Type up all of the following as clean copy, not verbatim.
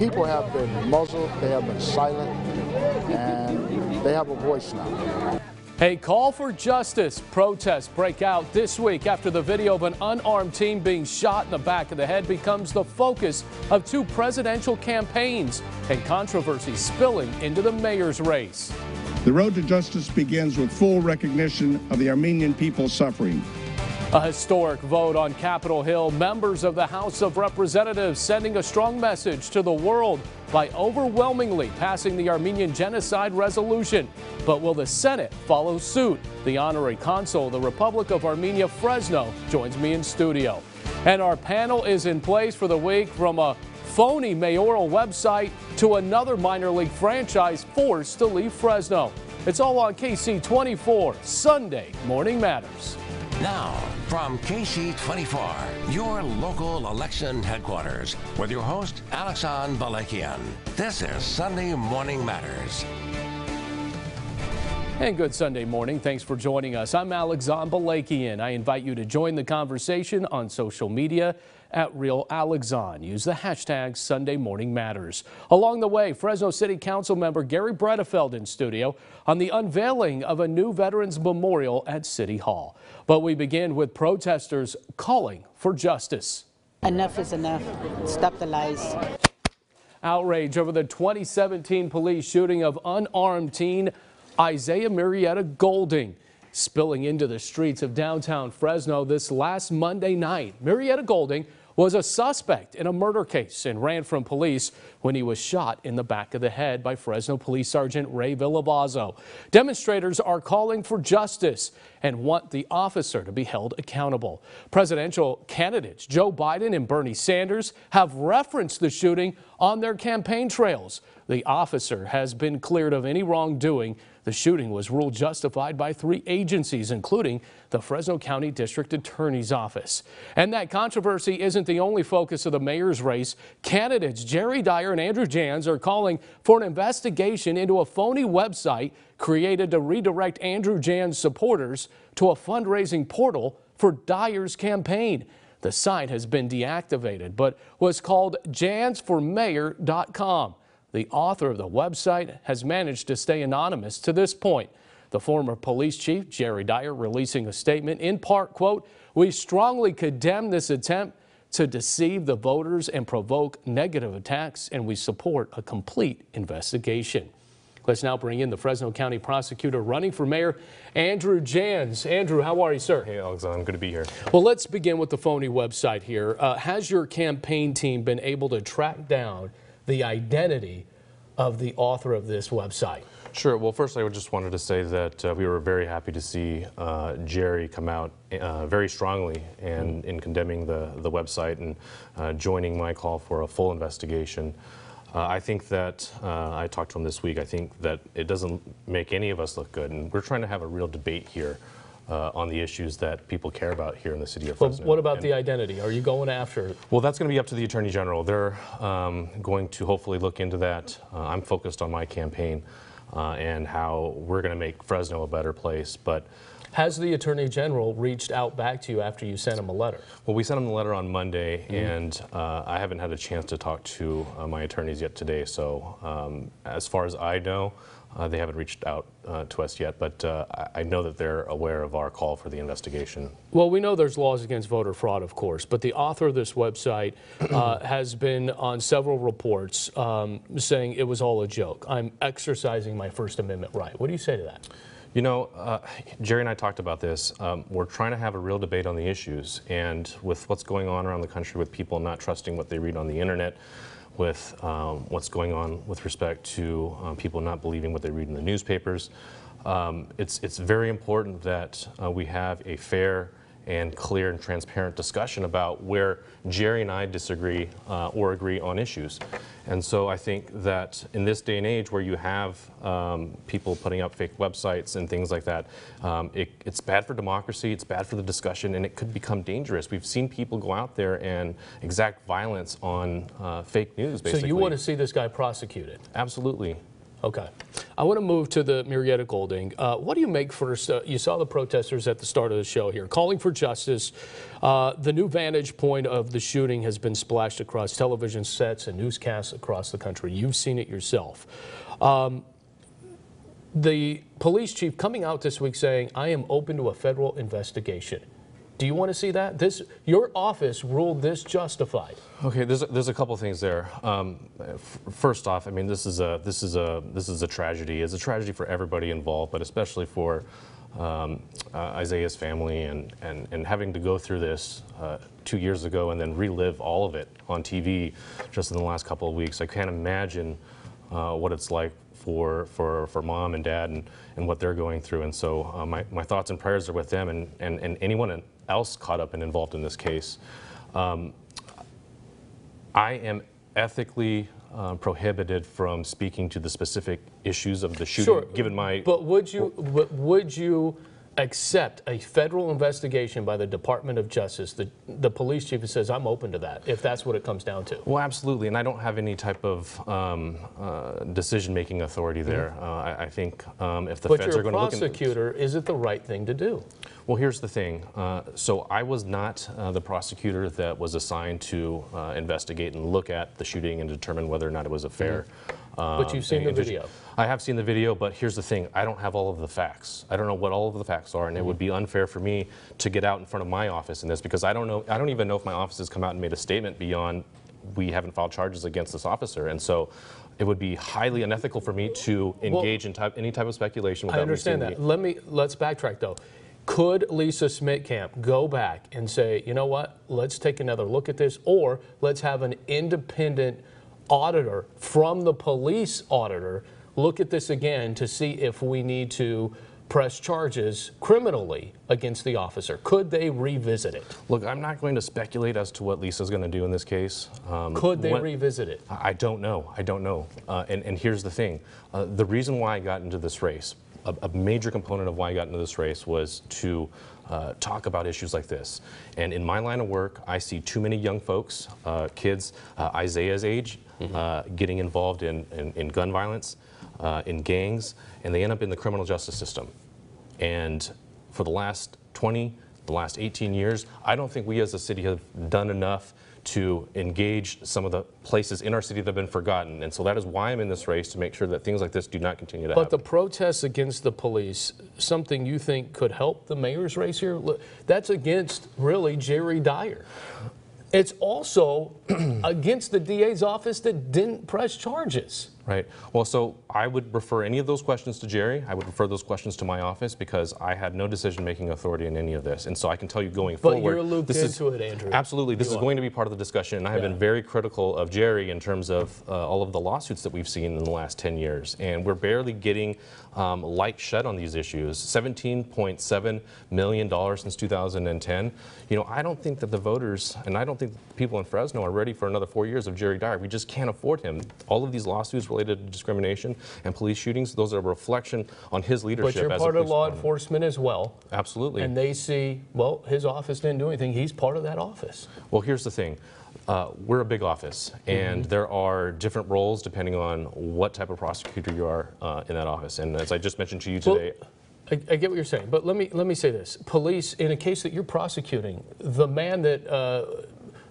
People have been muzzled, they have been silent, and they have a voice now. A call for justice. Protests break out this week after the video of an unarmed teen being shot in the back of the head becomes the focus of two presidential campaigns and controversy spilling into the mayor's race. The road to justice begins with full recognition of the Armenian people's suffering. A historic vote on Capitol Hill. Members of the House of Representatives sending a strong message to the world by overwhelmingly passing the Armenian Genocide Resolution. But will the Senate follow suit? The honorary consul of the Republic of Armenia, Fresno, joins me in studio. And our panel is in place for the week, from a phony mayoral website to another minor league franchise forced to leave Fresno. It's all on KC24, Sunday Morning Matters. Now, from KC24, your local election headquarters, with your host, Alexan Balakian. This is Sunday Morning Matters. And good Sunday morning. Thanks for joining us. I'm Alexan Balakian. I invite you to join the conversation on social media at Real Alexan. Use the hashtag Sunday Morning Matters. Along the way, Fresno City Council member Gary Bredefeld in studio on the unveiling of a new Veterans Memorial at City Hall. But we begin with protesters calling for justice. Enough is enough. Stop the lies. Outrage over the 2017 police shooting of unarmed teen Isaiah Murrieta Golding spilling into the streets of downtown Fresno this last Monday night. Murrieta Golding was a suspect in a murder case and ran from police when he was shot in the back of the head by Fresno Police Sergeant Ray Villalbazo. Demonstrators are calling for justice and want the officer to be held accountable. Presidential candidates Joe Biden and Bernie Sanders have referenced the shooting on their campaign trails. The officer has been cleared of any wrongdoing. The shooting was ruled justified by 3 agencies, including the Fresno County District Attorney's Office. And that controversy isn't the only focus of the mayor's race. Candidates Jerry Dyer and Andrew Janz are calling for an investigation into a phony website created to redirect Andrew Janz supporters to a fundraising portal for Dyer's campaign. The site has been deactivated, but was called janzformayor.com. The author of the website has managed to stay anonymous to this point. The former police chief, Jerry Dyer, releasing a statement in part, quote, "We strongly condemn this attempt to deceive the voters and provoke negative attacks, and we support a complete investigation." Let's now bring in the Fresno County prosecutor running for mayor, Andrew Janz. Andrew, how are you, sir? Hey, Alexander, good to be here. Well, let's begin with the phony website here. Has your campaign team been able to track down the identity of the author of this website? Sure. Well, first, I just wanted to say that we were very happy to see Jerry come out very strongly and in condemning the website and joining my call for a full investigation. I think that, I talked to him this week, I think that it doesn't make any of us look good, and we're trying to have a real debate here on the issues that people care about here in the city of Fresno. But what about the identity? Are you going after it? Well, that's going to be up to the Attorney General. They're going to hopefully look into that. I'm focused on my campaign and how we're going to make Fresno a better place. But has the Attorney General reached out back to you after you sent him a letter? Well, we sent him the letter on Monday, and I haven't had a chance to talk to my attorneys yet today. So as far as I know, they haven't reached out to us yet, but I know that they're aware of our call for the investigation. Well, we know there's laws against voter fraud, of course, but the author of this website has been on several reports saying it was all a joke. I'm exercising my First Amendment right. What do you say to that? You know, Jerry and I talked about this. We're trying to have a real debate on the issues, and with what's going on around the country with people not trusting what they read on the internet, with what's going on with respect to people not believing what they read in the newspapers. It's very important that we have a fair and clear and transparent discussion about where Jerry and I disagree or agree on issues. And so I think that in this day and age where you have people putting up fake websites and things like that, it's bad for democracy, it's bad for the discussion, and it could become dangerous. We've seen people go out there and exact violence on fake news, basically. So you want to see this guy prosecuted? Absolutely. Okay. I want to move to the Murrieta Golding. What do you make first? You saw the protesters at the start of the show here calling for justice. The new vantage point of the shooting has been splashed across television sets and newscasts across the country. You've seen it yourself. The police chief coming out this week saying, I am open to a federal investigation. Do you want to see that? Your office ruled this justified. Okay, there's a couple things there. First off, I mean, this is a tragedy. It's a tragedy for everybody involved, but especially for Isaiah's family and having to go through this 2 years ago and then relive all of it on TV just in the last couple of weeks. I can't imagine what it's like for mom and dad and what they're going through. And so my thoughts and prayers are with them and anyone else caught up and involved in this case. I am ethically prohibited from speaking to the specific issues of the shooting, sure, given my... But would you accept a federal investigation by the Department of Justice? The police chief says, I'm open to that, if that's what it comes down to. Well, absolutely, and I don't have any type of decision-making authority there. I think if the feds are going to look into... But you're a prosecutor, is it the right thing to do? Well, here's the thing. So I was not the prosecutor that was assigned to investigate and look at the shooting and determine whether or not it was a fair... But you've seen the video. I have seen the video, but here's the thing. I don't have all of the facts. I don't know what all of the facts are, and it would be unfair for me to get out in front of my office in this because I don't even know if my office has come out and made a statement beyond we haven't filed charges against this officer. And so it would be highly unethical for me to engage in any type of speculation without... I understand that. Let's backtrack though. Could Lisa Smitkamp go back and say, you know what, let's take another look at this, or let's have an independent auditor from the police auditor look at this again to see if we need to press charges criminally against the officer? Could they revisit it? Look, I'm not going to speculate as to what Lisa's going to do in this case. Could they revisit it? I don't know. I don't know. And here's the thing. The reason why I got into this race, a major component of why I got into this race was to talk about issues like this. And in my line of work, I see too many young folks, kids Isaiah's age, getting involved in gun violence, in gangs, and they end up in the criminal justice system. And for the last 18 years, I don't think we as a city have done enough to engage some of the places in our city that have been forgotten. And so that is why I'm in this race, to make sure that things like this do not continue to happen. But the protests against the police, something you think could help the mayor's race here? That's against, really, Jerry Dyer. It's also against the DA's office that didn't press charges. Right. Well, so I would refer any of those questions to Jerry. I would refer those questions to my office because I had no decision-making authority in any of this. And so I can tell you going forward. But you're looped into it, Andrew. Absolutely. This is going to be part of the discussion. And I have been very critical of Jerry in terms of all of the lawsuits that we've seen in the last 10 years. And we're barely getting light shed on these issues. $17.7 million since 2010. You know, I don't think that the voters, and I don't think the people in Fresno are ready for another 4 years of Jerry Dyer. We just can't afford him. All of these lawsuits related to discrimination and police shootings, those are a reflection on his leadership. But you're part of law enforcement as well. Absolutely. And they see, well, his office didn't do anything. He's part of that office. Well, here's the thing. We're a big office, and there are different roles depending on what type of prosecutor you are in that office. And as I just mentioned to you today... Well, I get what you're saying, but let me say this. Police, in a case that you're prosecuting, the man that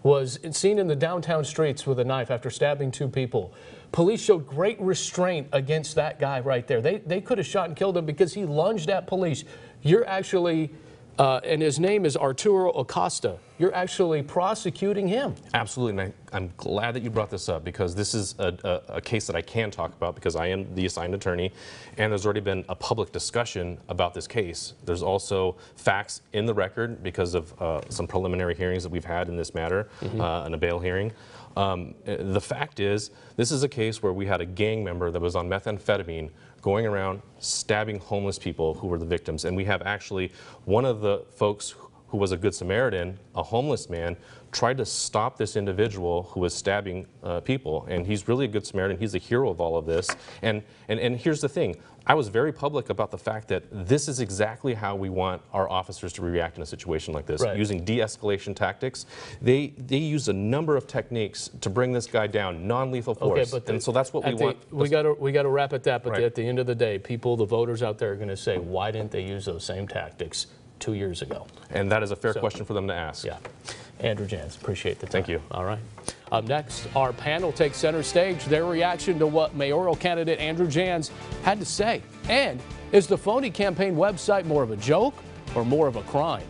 was seen in the downtown streets with a knife after stabbing 2 people, police showed great restraint against that guy right there. They could have shot and killed him because he lunged at police. You're actually, and his name is Arturo Acosta, you're actually prosecuting him. Absolutely, and I'm glad that you brought this up because this is a case that I can talk about because I am the assigned attorney, and there's already been a public discussion about this case. There's also facts in the record because of some preliminary hearings that we've had in this matter, and a bail hearing. The fact is, this is a case where we had a gang member that was on methamphetamine going around stabbing homeless people who were the victims, and we have actually one of the folks who was a good Samaritan, a homeless man, tried to stop this individual who was stabbing people. And he's really a good Samaritan. He's the hero of all of this. And here's the thing. I was very public about the fact that this is exactly how we want our officers to react in a situation like this, using de-escalation tactics. They use a number of techniques to bring this guy down, non-lethal force. Okay, and so that's what we want. We got to wrap at that, but at the end of the day, people, the voters out there are going to say, why didn't they use those same tactics 2 years ago? And that is a fair question for them to ask. Yeah. Andrew Janz, appreciate the time. Thank you. All right. Up next, our panel takes center stage, their reaction to what mayoral candidate Andrew Janz had to say. And is the phony campaign website more of a joke or more of a crime?